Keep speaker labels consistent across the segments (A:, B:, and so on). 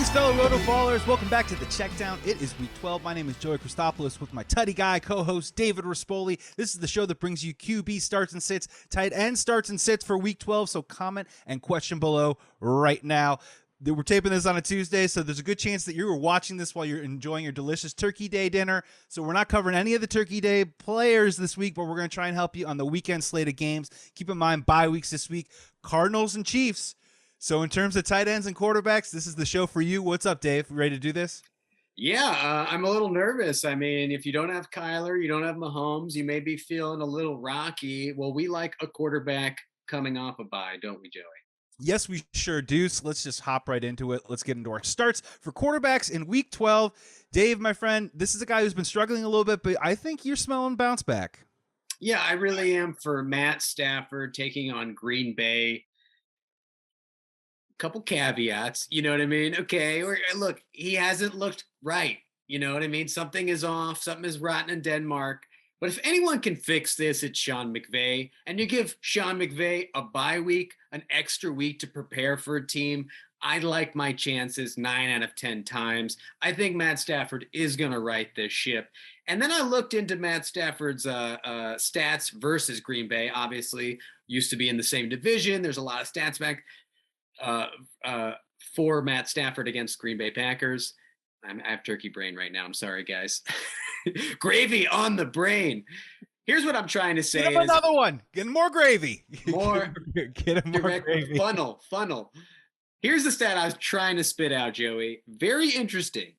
A: Greetings, fellow RotoBallers. Welcome back to the Checkdown. It is week 12. My name is Joey Christopoulos with my Tutty Guy co-host David Rispoli. This is the show that brings you QB starts and sits, tight end starts and sits for week 12. So comment and question below right now. We're taping this on a Tuesday, so there's a good chance that you're watching this while you're enjoying your delicious Turkey Day dinner. So we're not covering any of the Turkey Day players this week, but we're going to try and help you on the weekend slate of games. Keep in mind, bye weeks this week, Cardinals and Chiefs. So in terms of tight ends and quarterbacks, this is the show for you. What's up, Dave? Ready to do this?
B: Yeah, I'm a little nervous. I mean, if you don't have Kyler, you don't have Mahomes, you may be feeling a little rocky. Well, we like a quarterback coming off a bye, don't we, Joey?
A: Yes, we sure do. So let's just hop right into it. Let's get into our starts for quarterbacks in week 12. Dave, my friend, this is a guy who's been struggling a little bit, but I think you're smelling bounce back.
B: Yeah, I really am for Matt Stafford taking on Green Bay. Couple caveats, you know what I mean? Okay, look, he hasn't looked right. You know what I mean? Something is off, something is rotten in Denmark. But if anyone can fix this, it's Sean McVay. And you give Sean McVay a bye week, an extra week to prepare for a team. I like my chances 9 out of 10 times. I think Matt Stafford is going to right this ship. And then I looked into Matt Stafford's stats versus Green Bay. Obviously, used to be in the same division. There's a lot of stats back for Matt Stafford against Green Bay Packers. I have turkey brain right now. I'm sorry, guys. Gravy on the brain. Here's what I'm trying to say.
A: Get him another one. Get more gravy.
B: More.
A: Get him more gravy.
B: Funnel. Here's the stat I was trying to spit out, Joey. Very interesting.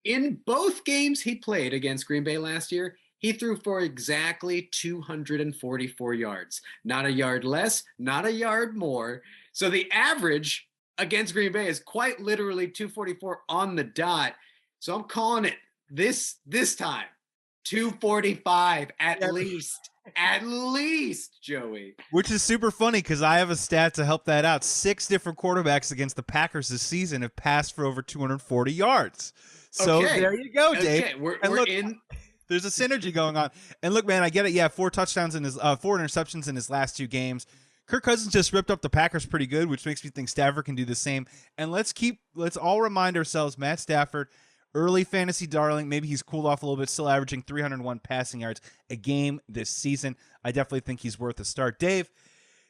B: In both games he played against Green Bay last year, he threw for exactly 244 yards. Not a yard less, not a yard more. So the average against Green Bay is quite literally 244 on the dot. So I'm calling it this time, 245 at least. At least, Joey.
A: Which is super funny because I have a stat to help that out. 6 different quarterbacks against the Packers this season have passed for over 240 yards. So There you go, Dave.
B: Okay, we're in.
A: There's a synergy going on. And look, man, I get it. Yeah, 4 touchdowns in his 4 interceptions in his last 2 games. Kirk Cousins just ripped up the Packers pretty good, which makes me think Stafford can do the same. And let's all remind ourselves, Matt Stafford, early fantasy darling. Maybe he's cooled off a little bit, still averaging 301 passing yards a game this season. I definitely think he's worth a start. Dave,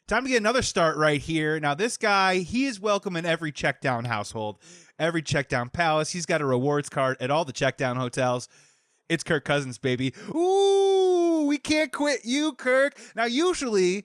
A: time to get another start right here. Now, this guy, he is welcome in every Checkdown household, every Checkdown palace. He's got a rewards card at all the Checkdown hotels. It's Kirk Cousins, baby. Ooh, we can't quit you, Kirk. Now, usually,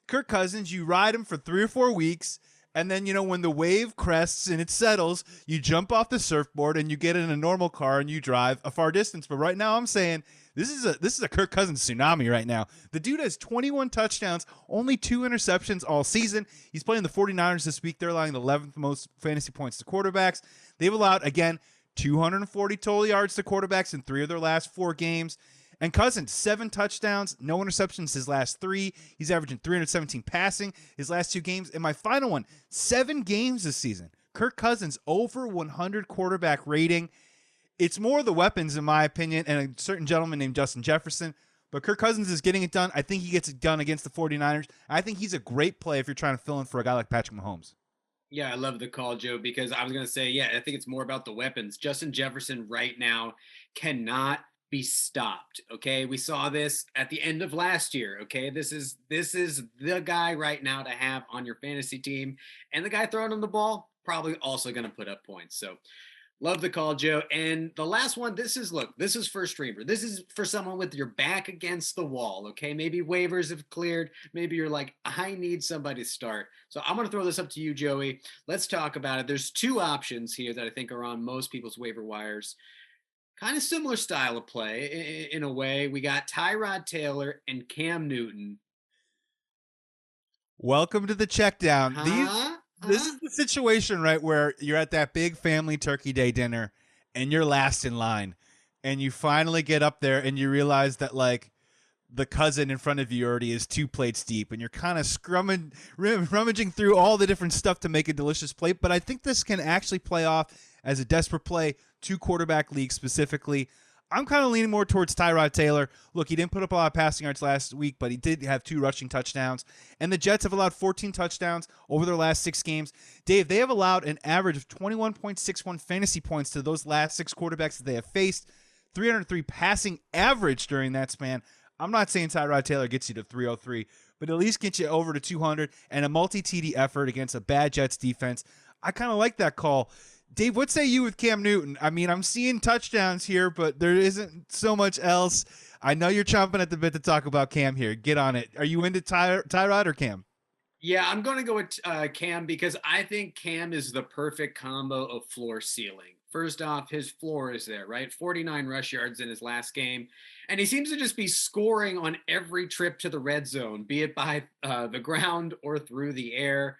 A: Kirk Cousins, you ride him for 3 or 4 weeks, and then, when the wave crests and it settles, you jump off the surfboard and you get in a normal car and you drive a far distance. But right now, I'm saying this is a Kirk Cousins tsunami right now. The dude has 21 touchdowns, only 2 interceptions all season. He's playing the 49ers this week. They're allowing the 11th most fantasy points to quarterbacks. They've allowed, again, 240 total yards to quarterbacks in 3 of their last 4 games. And Cousins, 7 touchdowns, no interceptions his last 3. He's averaging 317 passing his last 2 games. And my final one, 7 games this season. Kirk Cousins, over 100 quarterback rating. It's more the weapons, in my opinion, and a certain gentleman named Justin Jefferson. But Kirk Cousins is getting it done. I think he gets it done against the 49ers. I think he's a great play if you're trying to fill in for a guy like Patrick Mahomes.
B: Yeah, I love the call, Joe, because I was going to say, I think it's more about the weapons. Justin Jefferson right now cannot be stopped. Okay, we saw this at the end of last year. Okay, this is the guy right now to have on your fantasy team, and the guy throwing him the ball probably also going to put up points. So love the call, Joe. And the last one, this is for a streamer. This is for someone with your back against the wall. Okay, maybe waivers have cleared. Maybe you're like, I need somebody to start. So I'm going to throw this up to you, Joey. Let's talk about it. There's 2 options here that I think are on most people's waiver wires. Kind of similar style of play in a way. We got Tyrod Taylor and Cam Newton.
A: Welcome to the Checkdown. This is the situation, right, where you're at that big family Turkey Day dinner and you're last in line. And you finally get up there and you realize that, like, the cousin in front of you already is 2 plates deep. And you're kind of rummaging through all the different stuff to make a delicious plate. But I think this can actually play off as a desperate play, 2 quarterback leagues specifically. I'm kind of leaning more towards Tyrod Taylor. Look, he didn't put up a lot of passing yards last week, but he did have 2 rushing touchdowns. And the Jets have allowed 14 touchdowns over their last 6 games. Dave, they have allowed an average of 21.61 fantasy points to those last 6 quarterbacks that they have faced. 303 passing average during that span. I'm not saying Tyrod Taylor gets you to 303, but at least gets you over to 200 and a multi-TD effort against a bad Jets defense. I kind of like that call. Dave, what say you with Cam Newton? I mean, I'm seeing touchdowns here, but there isn't so much else. I know you're chomping at the bit to talk about Cam here. Get on it. Are you into Tyrod or Cam?
B: Yeah, I'm going to go with Cam because I think Cam is the perfect combo of floor ceiling. First off, his floor is there, right? 49 rush yards in his last game. And he seems to just be scoring on every trip to the red zone, be it by the ground or through the air.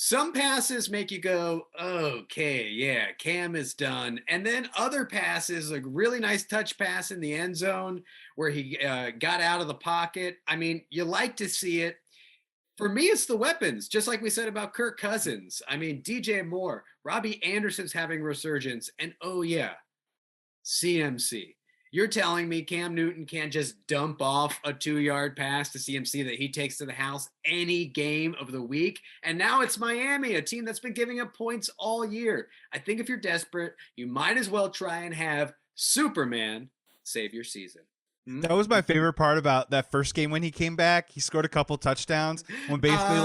B: Some passes make you go, okay, yeah, Cam is done. And then other passes, a really nice touch pass in the end zone where he got out of the pocket. I mean, you like to see it. For me, it's the weapons, just like we said about Kirk Cousins. I mean, DJ Moore, Robbie Anderson's having resurgence. And oh, yeah, CMC. You're telling me Cam Newton can't just dump off a 2-yard pass to CMC that he takes to the house any game of the week? And now it's Miami, a team that's been giving up points all year. I think if you're desperate, you might as well try and have Superman save your season.
A: That was my favorite part about that first game when he came back. He scored a couple touchdowns when basically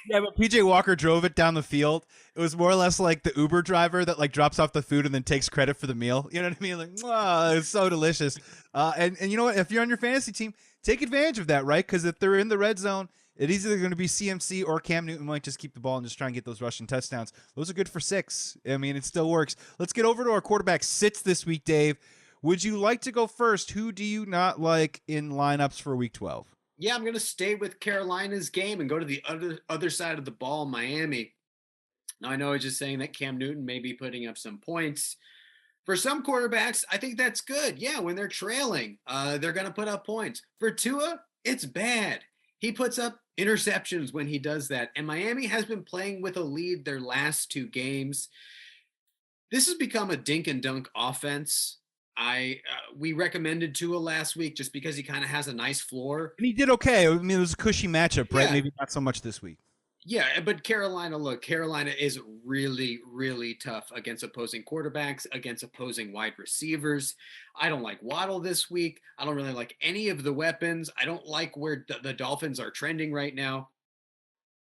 A: yeah, but PJ Walker drove it down the field. It was more or less like the Uber driver that like drops off the food and then takes credit for the meal. You know what I mean? Like, oh, it's so delicious. And you know what? If you're on your fantasy team, take advantage of that, right? Because if they're in the red zone, it's either going to be CMC or Cam Newton might just keep the ball and just try and get those rushing touchdowns. Those are good for 6. I mean, it still works. Let's get over to our quarterback sits this week, Dave. Would you like to go first? Who do you not like in lineups for week 12?
B: Yeah, I'm going to stay with Carolina's game and go to the other side of the ball, Miami. Now, I know I was just saying that Cam Newton may be putting up some points. For some quarterbacks, I think that's good. Yeah, when they're trailing, they're going to put up points. For Tua, it's bad. He puts up interceptions when he does that. And Miami has been playing with a lead their last 2 games. This has become a dink and dunk offense. We recommended Tua last week just because he kind of has a nice floor.
A: And he did okay. I mean, it was a cushy matchup, right?
B: Yeah.
A: Maybe not so much this week.
B: Yeah, but Carolina is really, really tough against opposing quarterbacks, against opposing wide receivers. I don't like Waddle this week. I don't really like any of the weapons. I don't like where the Dolphins are trending right now.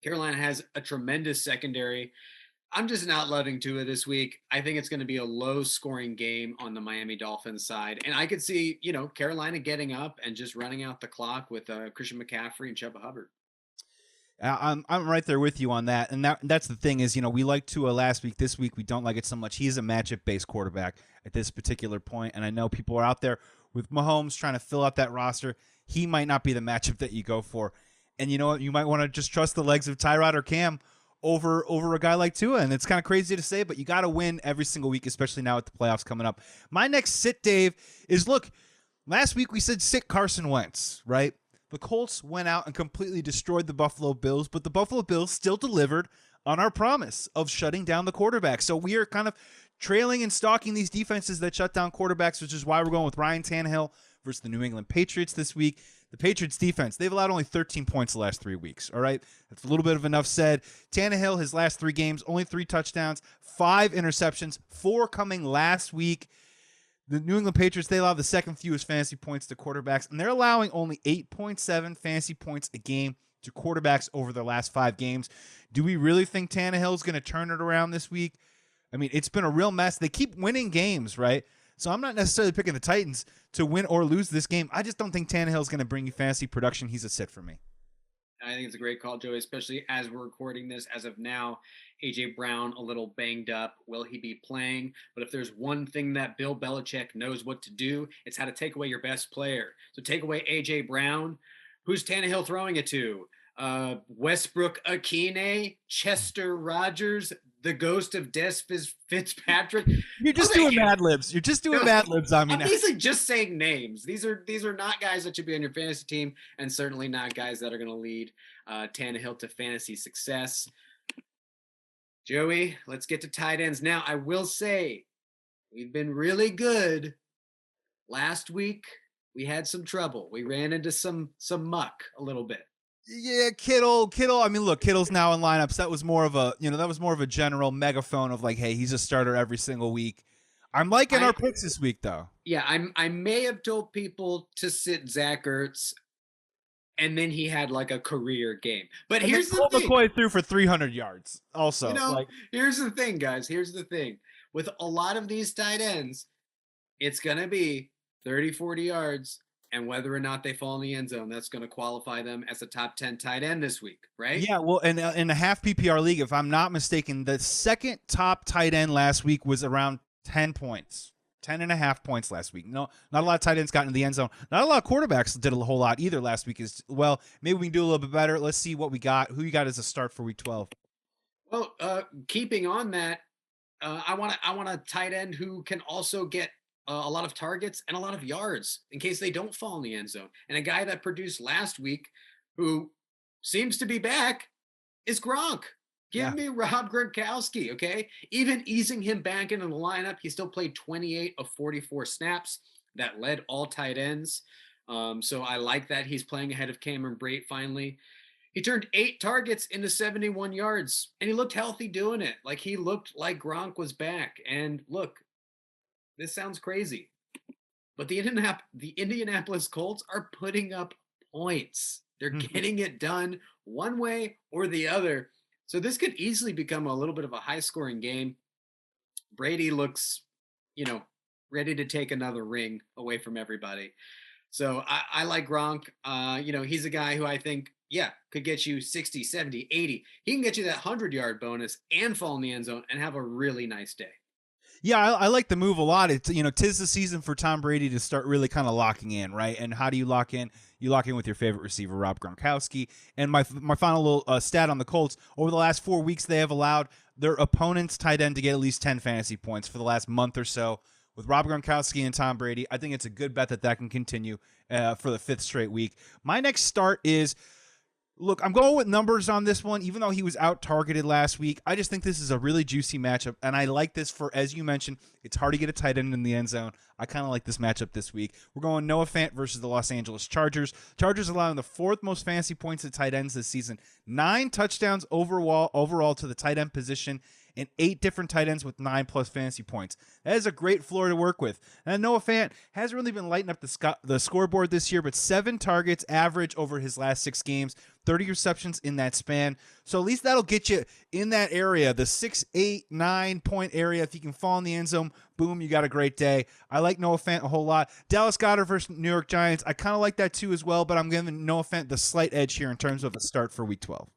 B: Carolina has a tremendous secondary. I'm just not loving Tua this week. I think it's going to be a low-scoring game on the Miami Dolphins side. And I could see, Carolina getting up and just running out the clock with Christian McCaffrey and Chuba Hubbard.
A: I'm right there with you on that, and that's the thing is, we liked Tua last week. This week we don't like it so much. He's a matchup-based quarterback at this particular point, and I know people are out there with Mahomes trying to fill out that roster. He might not be the matchup that you go for, and you know what? You might want to just trust the legs of Tyrod or Cam over a guy like Tua, and it's kind of crazy to say, but you got to win every single week, especially now with the playoffs coming up. My next sit, Dave, is look. Last week we said sit Carson Wentz, right? The Colts went out and completely destroyed the Buffalo Bills, but the Buffalo Bills still delivered on our promise of shutting down the quarterback. So we are kind of trailing and stalking these defenses that shut down quarterbacks, which is why we're going with Ryan Tannehill versus the New England Patriots this week. The Patriots defense, they've allowed only 13 points the last 3 weeks, all right? That's a little bit of enough said. Tannehill, his last 3 games, only 3 touchdowns, 5 interceptions, 4 coming last week. The New England Patriots, they allow the second fewest fantasy points to quarterbacks, and they're allowing only 8.7 fantasy points a game to quarterbacks over their last 5 games. Do we really think Tannehill is going to turn it around this week? I mean, it's been a real mess. They keep winning games, right? So I'm not necessarily picking the Titans to win or lose this game. I just don't think Tannehill is going to bring you fantasy production. He's a sit for me.
B: I think it's a great call, Joey, especially as we're recording this as of now. A.J. Brown a little banged up. Will he be playing? But if there's one thing that Bill Belichick knows what to do, it's how to take away your best player. So take away A.J. Brown. Who's Tannehill throwing it to? Westbrook Akine, Chester Rogers, the ghost of Des Fitzpatrick.
A: You're just doing Mad Libs. You're just doing Mad Libs on me now.
B: I'm basically just saying names. These are not guys that should be on your fantasy team, and certainly not guys that are going to lead Tannehill to fantasy success. Joey, let's get to tight ends now. I will say we've been really good last week we had some trouble. We ran into some muck a little bit.
A: Yeah, Kittle. I mean, look, Kittle's now in lineups. That was more of a, that was more of a general megaphone of like, hey, he's a starter every single week. I'm liking our picks this week, though.
B: Yeah, I may have told people to sit Zach Ertz, and then he had like a career game. But
A: And
B: here's
A: then
B: the
A: Colt
B: thing.
A: McCoy threw for 300 yards. Also,
B: Here's the thing, guys. Here's the thing. With a lot of these tight ends, it's going to be 30, 40 yards. And whether or not they fall in the end zone, that's going to qualify them as a top 10 tight end this week, right?
A: Yeah, well, and in a half PPR league, if I'm not mistaken, the second top tight end last week was around 10 points. 10 and a half points last week. No, not a lot of tight ends got into the end zone. Not a lot of quarterbacks did a whole lot either last week as well. Maybe we can do a little bit better. Let's see what we got. Who you got as a start for week 12?
B: Well, keeping on that, I want a tight end who can also get a lot of targets and a lot of yards in case they don't fall in the end zone. And a guy that produced last week who seems to be back is Gronk. Give me Rob Gronkowski, okay? Even easing him back into the lineup, he still played 28 of 44 snaps. That led all tight ends. So I like that he's playing ahead of Cameron Brate finally. He turned 8 targets into 71 yards, and he looked healthy doing it. Like he looked like Gronk was back. And look, this sounds crazy, but the Indianapolis Colts are putting up points. They're getting it done one way or the other. So this could easily become a little bit of a high-scoring game. Brady looks, ready to take another ring away from everybody. So I like Gronk. He's a guy who I think, could get you 60, 70, 80. He can get you that 100-yard bonus and fall in the end zone and have a really nice day.
A: Yeah, I like the move a lot. It's, tis the season for Tom Brady to start really kind of locking in, right? And how do you lock in? You lock in with your favorite receiver, Rob Gronkowski. And my final little stat on the Colts, over the last 4 weeks, they have allowed their opponent's tight end to get at least 10 fantasy points for the last month or so. With Rob Gronkowski and Tom Brady, I think it's a good bet that can continue for the 5th straight week. My next start is, look, I'm going with numbers on this one, even though he was out-targeted last week. I just think this is a really juicy matchup, and I like this for, as you mentioned, it's hard to get a tight end in the end zone. I kind of like this matchup this week. We're going Noah Fant versus the Los Angeles Chargers. Chargers allowing the 4th most fantasy points to tight ends this season. 9 touchdowns overall to the tight end position, and 8 different tight ends with 9+ fantasy points. That is a great floor to work with. And Noah Fant hasn't really been lighting up the scoreboard this year, but 7 targets average over his last 6 games, 30 receptions in that span. So at least that'll get you in that area, the 6, 8, 9 point area. If you can fall in the end zone, boom, you got a great day. I like Noah Fant a whole lot. Dallas Goedert versus New York Giants, I kind of like that too as well, but I'm giving Noah Fant the slight edge here in terms of a start for week 12.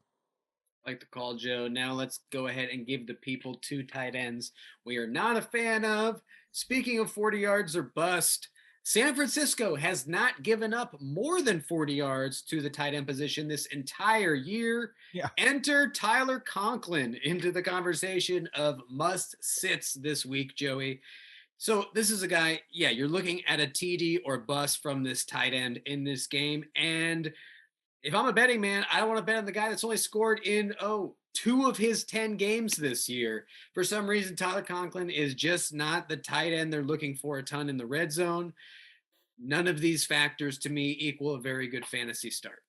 B: Like the call, Joe. Now let's go ahead and give the people 2 tight ends we are not a fan of. Speaking of 40 yards or bust, San Francisco has not given up more than 40 yards to the tight end position this entire year.
A: Yeah.
B: Enter Tyler Conklin into the conversation of must-sits this week, Joey. So this is a guy, you're looking at a TD or bust from this tight end in this game. And if I'm a betting man, I don't want to bet on the guy that's only scored in 2 of his 10 games this year. For some reason, Tyler Conklin is just not the tight end they're looking for a ton in the red zone. None of these factors to me equal a very good fantasy start.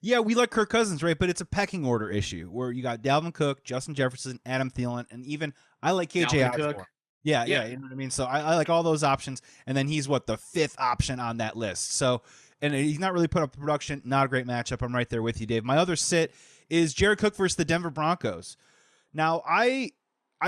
A: Yeah, we like Kirk Cousins, right? But it's a pecking order issue where you got Dalvin Cook, Justin Jefferson, Adam Thielen, and even I like KJ Osborne. Yeah, you know what I mean? So I like all those options, and then he's the 5th option on that list. So, and he's not really put up the production. Not a great matchup. I'm right there with you, Dave. My other sit is Jared Cook versus the Denver Broncos. Now, I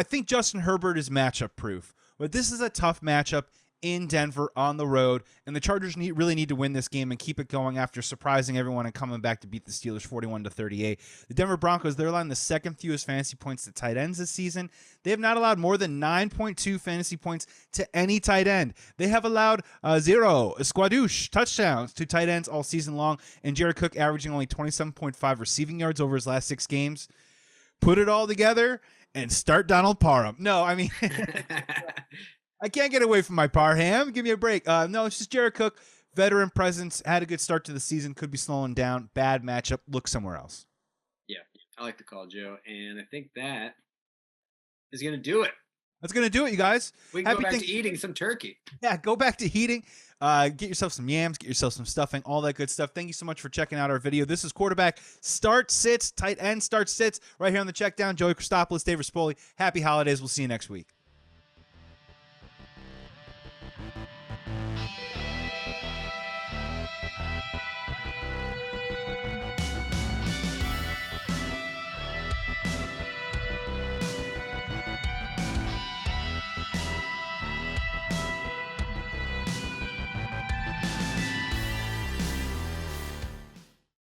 A: think Justin Herbert is matchup proof, but this is a tough matchup in Denver on the road, and the Chargers really need to win this game and keep it going after surprising everyone and coming back to beat the Steelers 41-38. The Denver Broncos, they're allowing the 2nd fewest fantasy points to tight ends this season. They have not allowed more than 9.2 fantasy points to any tight end. They have allowed 0 squadouche touchdowns to tight ends all season long, and Jared Cook averaging only 27.5 receiving yards over his last 6 games. Put it all together and start Donald Parham. No, I mean... I can't get away from my Parham. Give me a break. No, it's just Jared Cook, veteran presence, had a good start to the season, could be slowing down. Bad matchup. Look somewhere else.
B: Yeah, I like the call, Joe. And I think that is going to do it
A: That's going to do it, you guys.
B: We can go back to eating some turkey.
A: Yeah, go back to eating. Get yourself some yams, get yourself some stuffing, all that good stuff. Thank you so much for checking out our video. This is quarterback start sits, tight end start sits, right here on the Check Down. Joey Christopoulos, Dave Rispoli. Happy holidays. We'll see you next week.